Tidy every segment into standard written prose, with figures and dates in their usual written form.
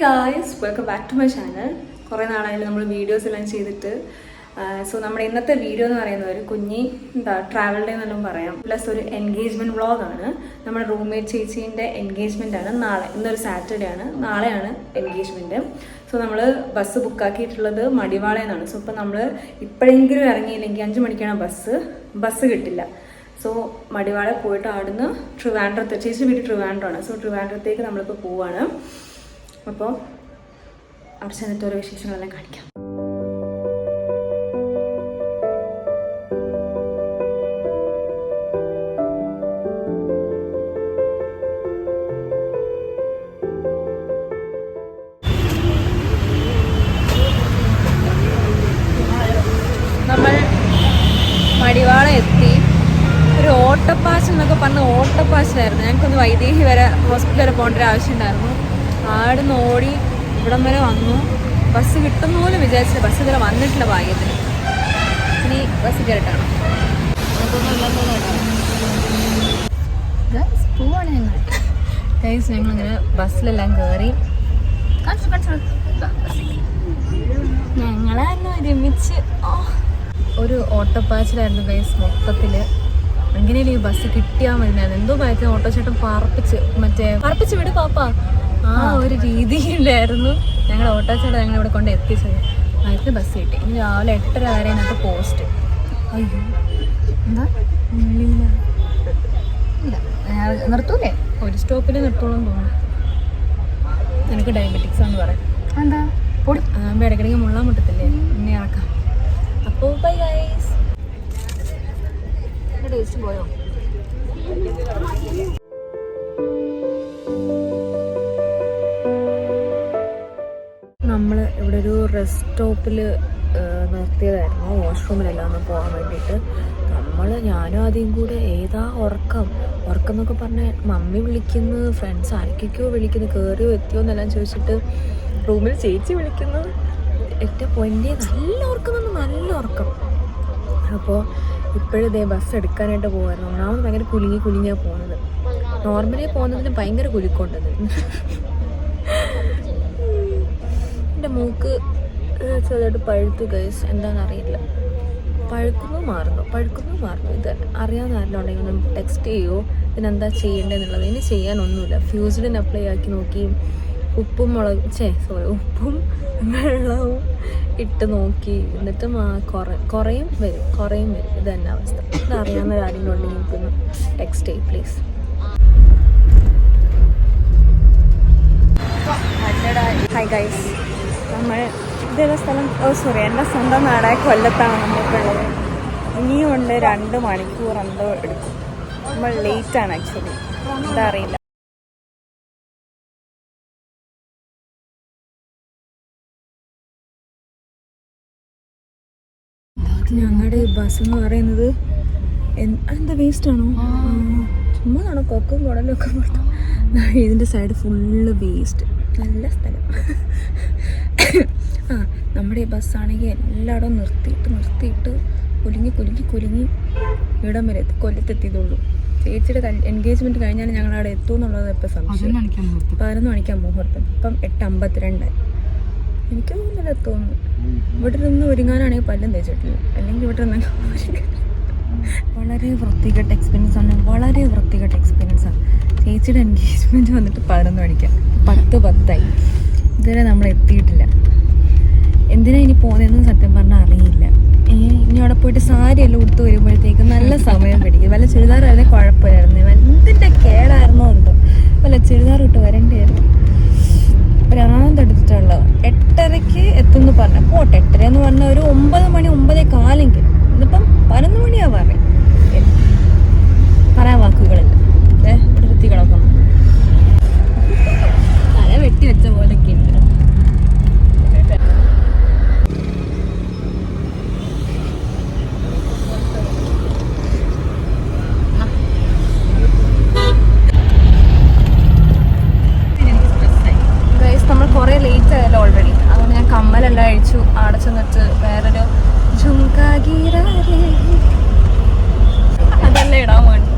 Guys, welcome back to my channel. കുറേ നാളായാലും നമ്മൾ വീഡിയോസ് എല്ലാം ചെയ്തിട്ട്. സോ നമ്മുടെ ഇന്നത്തെ വീഡിയോ എന്ന് പറയുന്നത് ഒരു കുഞ്ഞി ട്രാവൽ ഡേ എന്നെല്ലാം പറയാം, പ്ലസ് ഒരു എൻഗേജ്മെൻറ്റ് വ്ളോഗാണ്. നമ്മുടെ റൂംമേറ്റ് ചേച്ചീൻ്റെ എൻഗേജ്മെൻ്റ് ആണ് നാളെ. ഇന്നൊരു സാറ്റർഡേ ആണ്, നാളെയാണ് എൻഗേജ്മെൻറ്റ്. സോ നമ്മൾ ബസ് ബുക്കാക്കിയിട്ടുള്ളത് മടിവാളയെന്നാണ്. സോ ഇപ്പം നമ്മൾ ഇപ്പോഴെങ്കിലും ഇറങ്ങിയില്ലെങ്കിൽ 5 മണിക്കാണ് ബസ് കിട്ടില്ല. സോ മടിവാള പോയിട്ട് അവിടുന്ന് ട്രിവാൻഡ്രത്ത്, ചേച്ചി വീട്ടിൽ ട്രിവാൻഡ്രമാണ്. സോ ട്രിവാൻഡ്രത്തേക്ക് നമ്മളിപ്പോൾ പോവാണ്. അപ്പോൾ അവിടെ ചെന്നിട്ട് ഓരോ വിശേഷങ്ങളെല്ലാം കാണിക്കാം. നമ്മൾ മടിവാള എത്തി. ഒരു ഓട്ടപ്പാച്ച് എന്നൊക്കെ പറഞ്ഞ ഓട്ടപ്പാച്ചിലായിരുന്നു. ഞങ്ങൾക്കൊന്ന് വൈദേഹി വരെ ഹോസ്പിറ്റൽ വരെ പോകേണ്ട ഒരു ആവശ്യം ഉണ്ടായിരുന്നു. ആടുന്ന് ഓടി ഇവിടം വരെ വന്നു. ബസ് കിട്ടുന്ന പോലും വിചാരിച്ചില്ല. ബസ് ഇതുവരെ വന്നിട്ടില്ല ഭാഗ്യത്തിന്. ഇനി ബസ് കയറിട്ടാണ് പോവാണ് ഞങ്ങൾ. ഗൈസ്, ഞങ്ങളിങ്ങനെ ബസ്സിലെല്ലാം കയറി ഞങ്ങളെല്ലാം ഒരുമിച്ച് ഒരു ഓട്ടപ്പാച്ചിലായിരുന്നു ഗൈസ്. മൊത്തത്തിൽ എങ്ങനെയാലും ഈ ബസ് കിട്ടിയാൽ മതിയായിരുന്നു. എന്തോ ഭയത്തിന് ഓട്ടോ ചേട്ടൻ പറപ്പിച്ച് വിട് പാപ്പ, ആ ഒരു രീതിയിലായിരുന്നു ഞങ്ങൾ ഓട്ടോ ചേട്ടൻ ഞങ്ങളിവിടെ കൊണ്ട് എത്തിച്ചത്. ഭയത്തിന് ബസ് കിട്ടി. ഇനി രാവിലെ 8:30 വരെ അതിനകത്ത് പോസ്റ്റ്. അയ്യോ, എന്താ ഇല്ല, നിർത്തൂലേ? ഒരു സ്റ്റോപ്പിൽ നിർത്തോളം തോന്നുന്നു. എനിക്ക് ഡയബറ്റിക്സ് ആണെന്ന് പറയാം. എന്താ പൊടി ആകുമ്പോൾ ഇടയ്ക്കിടയ്ക്ക് മുള്ളാൻ മുട്ടത്തില്ലേ, എന്നെ ഇറക്കാം. അപ്പോൾ ബൈ ഗൈസ്. ടേസ്റ്റ് പോയോ? നമ്മൾ ഇവിടെ ഒരു റെസ്റ്റ് സ്റ്റോപ്പിൽ നിർത്തിയതായിരുന്നു, വാഷ്റൂമിലെല്ലാം ഒന്ന് പോകാൻ വേണ്ടിയിട്ട്. ഞാനും ആദ്യം കൂടെ ഏതാ ഉറക്കം എന്നൊക്കെ പറഞ്ഞാൽ മമ്മി വിളിക്കുന്നു, ഫ്രണ്ട്സ് ആരൊക്കെയോ വിളിക്കുന്നു, കയറിയോ എത്തിയോ എന്നെല്ലാം ചോദിച്ചിട്ട് റൂമിൽ ചേച്ചി വിളിക്കുന്നു. എൻ്റെ പൊന്നെ നല്ല ഉറക്കം. അപ്പോൾ ഇപ്പോഴിതേ ബസ് എടുക്കാനായിട്ട് പോകുമായിരുന്നു. ഒന്നാമത് ഭയങ്കര കുലുങ്ങിയാണ് പോകുന്നത്. നോർമലി പോകുന്നതിന് ഭയങ്കര കുലുക്കൊണ്ടത്. എൻ്റെ മൂക്ക് ചെറുതായിട്ട് പഴുത്തു ഗൈസ്. എന്താണെന്നറിയില്ല. പഴുക്കുന്നു മാറുന്നു. ഇത് അറിയാവുന്ന ആരെങ്കിലും ഉണ്ടെങ്കിൽ ഒന്ന് ടെക്സ്റ്റ് ചെയ്യുമോ, ഇതിനെന്താ ചെയ്യേണ്ടതെന്നുള്ളത്. ഇനി ചെയ്യാനൊന്നുമില്ല. ഫ്യൂസിഡിന് അപ്ലൈ ആക്കി നോക്കി, ഉപ്പും വെള്ളവും ഇട്ട് നോക്കി, എന്നിട്ടും കുറയും വരും. ഇത് തന്നെ അവസ്ഥ. ഇത് അറിയാവുന്ന ആരെങ്കിലും ഉണ്ടെങ്കിൽ എനിക്കൊന്ന് ടെക്സ്റ്റ് ചെയ്യും പ്ലീസ്. ഹായ് ഗൈസ്, നമ്മൾ ഇതേതാ സ്ഥലം? എൻ്റെ സ്വന്തം നാടായ കൊല്ലത്താണ് നമ്മളിപ്പോൾ ഉള്ളത്. ഇനിയും ഉണ്ട് 2 മണിക്കൂർ എന്തോ എടുക്കും. നമ്മൾ ലേറ്റാണ് ആക്ച്വലി, എന്താ അറിയില്ല. ഞങ്ങളുടെ ഈ ബസ് എന്ന് പറയുന്നത് എന്താ വേസ്റ്റാണോ? ചുമ്മാ ആണോ? കൊക്കും കുടലൊക്കെ പുറത്തു. ഇതിൻ്റെ സൈഡ് ഫുള്ള് വേസ്റ്റ്. നല്ല സ്ഥലം. നമ്മുടെ ഈ ബസ്സാണെങ്കിൽ എല്ലായിടവും നിർത്തിയിട്ട് കുലുങ്ങി ഇവിടം വരെ കൊല്ലത്തെത്തിയതുള്ളൂ. ചേച്ചിയുടെ എൻഗേജ്മെൻറ്റ് കഴിഞ്ഞാൽ ഞങ്ങളവിടെ എത്തുമെന്നുള്ളത് ഇപ്പോൾ സംശയം. 11 മണിക്കാണ് മുഹൂർത്തം. ഇപ്പം 8:52. എനിക്ക് തോന്നുന്നില്ല എത്തുമെന്ന്. ഇവിടെ നിന്ന് ഒരുങ്ങാനാണെങ്കിൽ പല്ലും തേച്ചിട്ടില്ല, അല്ലെങ്കിൽ ഇവിടെ നിന്ന് വളരെ വൃത്തികെട്ട എക്സ്പീരിയൻസ് ആണ്. ചേച്ചിയുടെ എൻഗേജ്മെൻറ്റ് വന്നിട്ട് 11 മണിക്കാണ്. 10:10 ഇതുവരെ നമ്മൾ എത്തിയിട്ടില്ല. എന്തിനാ ഇനി പോകുന്നതെന്ന് സത്യം പറഞ്ഞാൽ അറിയില്ല. ഇനി അവിടെ പോയിട്ട് സാരിയെല്ലാം ഉടുത്ത് വരുമ്പോഴത്തേക്ക് നല്ല സമയം പിടിക്കും. വല്ല ചുരിദാറായിരുന്നേ കുഴപ്പമില്ലായിരുന്നു. എന്തിൻ്റെ കേടായിരുന്നോ എന്തോ, വല്ല ചുരിദാർ ഇട്ട് വരേണ്ടിയായിരുന്നു. ഒരാന്തെടുത്തിട്ടുള്ള 8:30 എത്തുമെന്ന് പറഞ്ഞ പോട്ടെ. 8:30 എന്ന് പറഞ്ഞാൽ ഒരു 9 മണി 9:15. ഇന്നിപ്പം 11 മണിയാവാറേ. പറയാൻ വാക്കുകളില്ല. ഇവിടെ എത്തി കിടക്കണം. തല വെട്ടി വെച്ച പോലൊക്കെ ഉണ്ട്. കുറേ ലേറ്റ് ആയല്ലോ ഓൾറെഡി. അതുകൊണ്ട് ഞാൻ കമ്മലെല്ലാം അഴിച്ചു. അവിടെ ചെന്നിട്ട് വേറൊരു അതെല്ലാം ഇടാൻ വേണ്ടി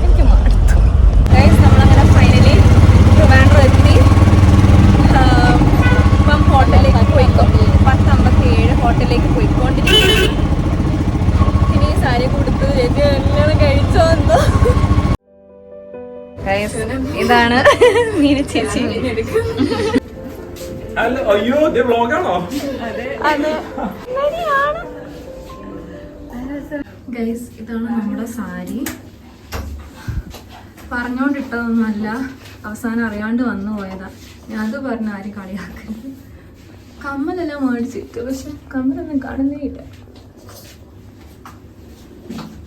എനിക്ക് മടുത്തു. ഗൈസ്, നമ്മളങ്ങനെ ഫൈനലി ട്രിവാൻഡ്രം എത്തി. ഇതാണ് മീന ചേച്ചി. അയ്യോ വ്ലോഗാണോ? അതെ ഗൈസ്, ഇതാണ് നമ്മുടെ സാരി. പറഞ്ഞോണ്ടിട്ടതൊന്നുമല്ല, അവസാനം അറിയാണ്ട് വന്നു പോയതാ. ഞാൻ അത് പറഞ്ഞ ആരും കളിയാക്കരുത്. കമ്മലെല്ലാം മേടിച്ചിട്ട്, പക്ഷെ കമ്മലൊന്നും കാണുന്നേ ഇല്ല.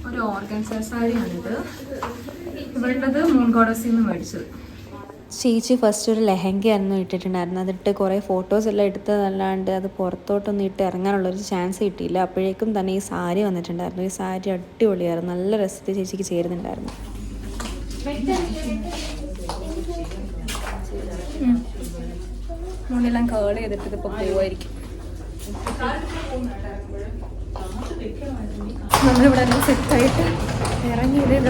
ഒരു ഓർഗൻസ സാരിയാണിത്. ഇവളുടേത് മൂൺ ഗോഡസിൽ നിന്ന് മേടിച്ചത്. ചേച്ചി ഫസ്റ്റ് ഒരു ലെഹങ്കയായിരുന്നു ഇട്ടിട്ടുണ്ടായിരുന്നു. അതിട്ട് കുറേ ഫോട്ടോസ് എല്ലാം എടുത്തതല്ലാണ്ട് അത് പുറത്തോട്ടൊന്നും ഇട്ട് ഇറങ്ങാനുള്ളൊരു ചാൻസ് കിട്ടിയില്ല. അപ്പോഴേക്കും തന്നെ ഈ സാരി വന്നിട്ടുണ്ടായിരുന്നു. ഈ സാരി അടിപൊളിയായിരുന്നു, നല്ല രസത്തിൽ ചേച്ചിക്ക് ചേരുന്നുണ്ടായിരുന്നു. മുന്നെല്ലാം കേൾ ചെയ്തിട്ട് ഇതിപ്പോൾ പോവായിരിക്കും. നമ്മളിവിടെ എല്ലാം സെറ്റായിട്ട് ഇറങ്ങിയത്.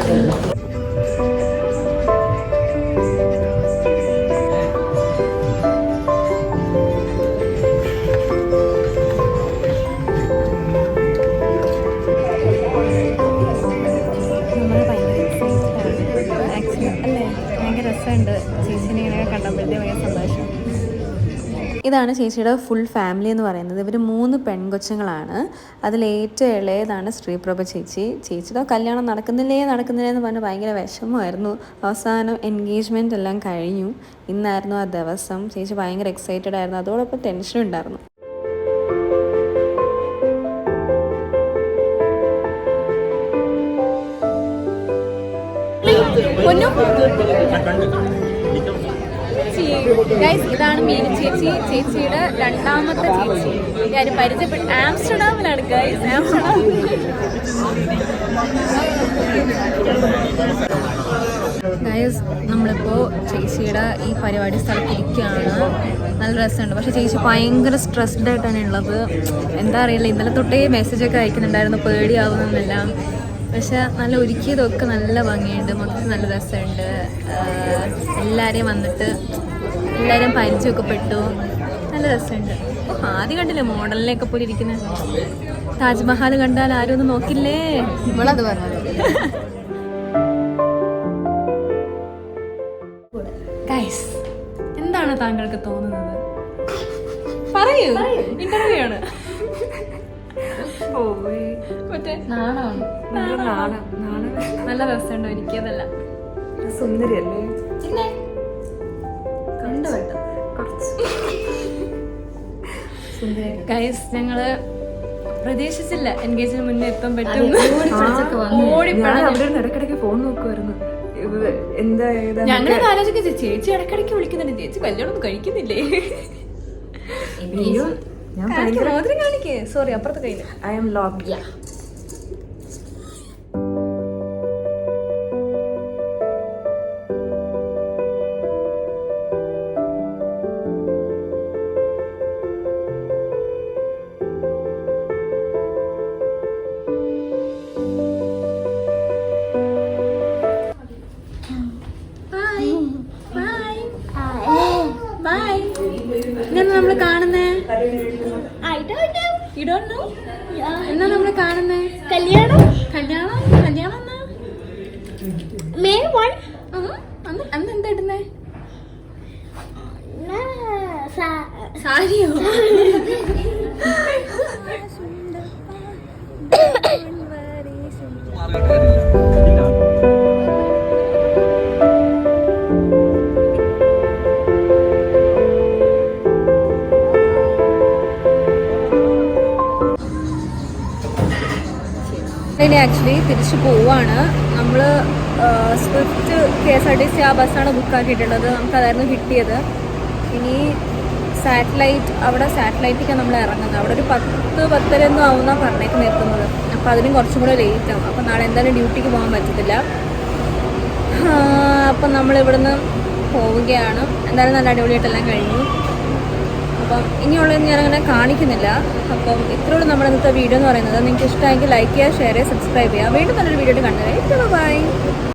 ഇതാണ് ചേച്ചിയുടെ ഫുൾ ഫാമിലി എന്ന് പറയുന്നത്. ഇവർ 3 പെൺകൊച്ചുങ്ങളാണ്. അതിലേറ്റവും ഇളയതാണ് ശ്രീപ്രഭ ചേച്ചി. ചേച്ചിയുടെ കല്യാണം നടക്കുന്നില്ലേ എന്ന് പറഞ്ഞ് ഭയങ്കര വിഷമമായിരുന്നു. അവസാനം എൻഗേജ്മെൻ്റ് എല്ലാം കഴിഞ്ഞു. ഇന്നായിരുന്നു ആ ദിവസം. ചേച്ചി ഭയങ്കര എക്സൈറ്റഡ് ആയിരുന്നു, അതോടൊപ്പം ടെൻഷനും ഉണ്ടായിരുന്നു. ഇതാണ് മീന ചേച്ചി, ചേച്ചിയുടെ രണ്ടാമത്തെ ചേച്ചി. ഞാൻ പരിചയപ്പെട്ട ആംസ്റ്റർഡാമിലാണ് ഗൈസ്. ഗൈസ്, നമ്മളിപ്പോൾ ചേച്ചിയുടെ ഈ പരിപാടി സ്ഥലത്തിരിക്കുകയാണ്. നല്ല രസമുണ്ട്. പക്ഷേ ചേച്ചി ഭയങ്കര സ്ട്രെസ്ഡ് ആയിട്ടാണ് ഉള്ളത്. എന്താ അറിയില്ല, ഇന്നലെ തൊട്ടേ മെസ്സേജൊക്കെ അയക്കുന്നുണ്ടായിരുന്നു, പേടിയാവുന്നെല്ലാം. പക്ഷെ നല്ല ഒരുക്കിയതൊക്കെ നല്ല ഭംഗിയുണ്ട്, മൊത്തത്തിൽ നല്ല രസമുണ്ട്. എല്ലാവരെയും വന്നിട്ട് എല്ലാവരും പരിചയമൊക്കെ പെട്ടു, നല്ല രസമുണ്ട്. ആദ്യം കണ്ടില്ലേ മോഡലിനെയൊക്കെ പോലെ ഇരിക്കുന്നത്. താജ്മഹൽ കണ്ടാൽ ആരും ഒന്നും നോക്കില്ലേ? ഇവളത് പറഞ്ഞത്. ഗൈസ്, എന്താണ് താങ്കൾക്ക് തോന്നുന്നത്? പറയൂ, ഇന്റർവ്യൂ ആണ്. മറ്റേ നല്ല രസമുണ്ടോ? എനിക്കതല്ല. സുന്ദരിയല്ലേ? ഗൈസ്, ഞങ്ങള് പ്രതീക്ഷിച്ചില്ല എൻഗേജിന് മുന്നേ എത്താൻ പറ്റും. ഇടയ്ക്കിടയ്ക്ക് ഫോൺ നോക്കുമായിരുന്നു. ഞങ്ങളൊക്കെ ആലോചിക്ക, ചേച്ചി ഇടയ്ക്കിടയ്ക്ക് വിളിക്കുന്നുണ്ട്, ചേച്ചി കല്യാണം ഒന്നും കഴിക്കുന്നില്ലേ? മോതിരം കാണിക്കേ. സോറി, അപ്പുറത്തെ കയ്യില്. I am locked. എന്നാ നമ്മള് കാണുന്നേ? എന്നാ നമ്മള് കാണുന്നേ? കല്യാണം May 1. അന്ന് എന്താ ഇടുന്നേ? സാരിയോ? ആക്ച്വലി തിരിച്ചു പോവാണ് നമ്മൾ. സ്വിഫ്റ്റ് KSRTC ആ ബസ്സാണ് ബുക്കാക്കിയിട്ടുള്ളത്. നമുക്കതായിരുന്നു കിട്ടിയത്. ഇനി സാറ്റലൈറ്റിലേക്കാണ് നമ്മൾ ഇറങ്ങുന്നത്. അവിടെ ഒരു 10-10:30 ആവുന്ന പറഞ്ഞേക്ക് നിർത്തുന്നത്. അപ്പോൾ അതിനും കുറച്ചും കൂടെ ലേറ്റ് ആവും. അപ്പോൾ നാളെ എന്തായാലും ഡ്യൂട്ടിക്ക് പോകാൻ പറ്റത്തില്ല. അപ്പം നമ്മളിവിടുന്ന് പോവുകയാണ്. എന്തായാലും നല്ല അടിപൊളിയായിട്ടെല്ലാം കഴിഞ്ഞു. അപ്പം ഇനിയുള്ളത് ഞാനങ്ങനെ കാണിക്കുന്നില്ല. അപ്പം ഇത്രയുള്ള നമ്മുടെ ഇന്നത്തെ വീഡിയോ എന്ന് പറയുന്നത്. നിങ്ങൾക്ക് ഇഷ്ടമായെങ്കിൽ ലൈക്ക് ചെയ്യുക, ഷെയർ ചെയ്യുക, സബ്സ്ക്രൈബ് ചെയ്യുക. വീണ്ടും നല്ലൊരു വീഡിയോ കണ്ടു. ബൈ.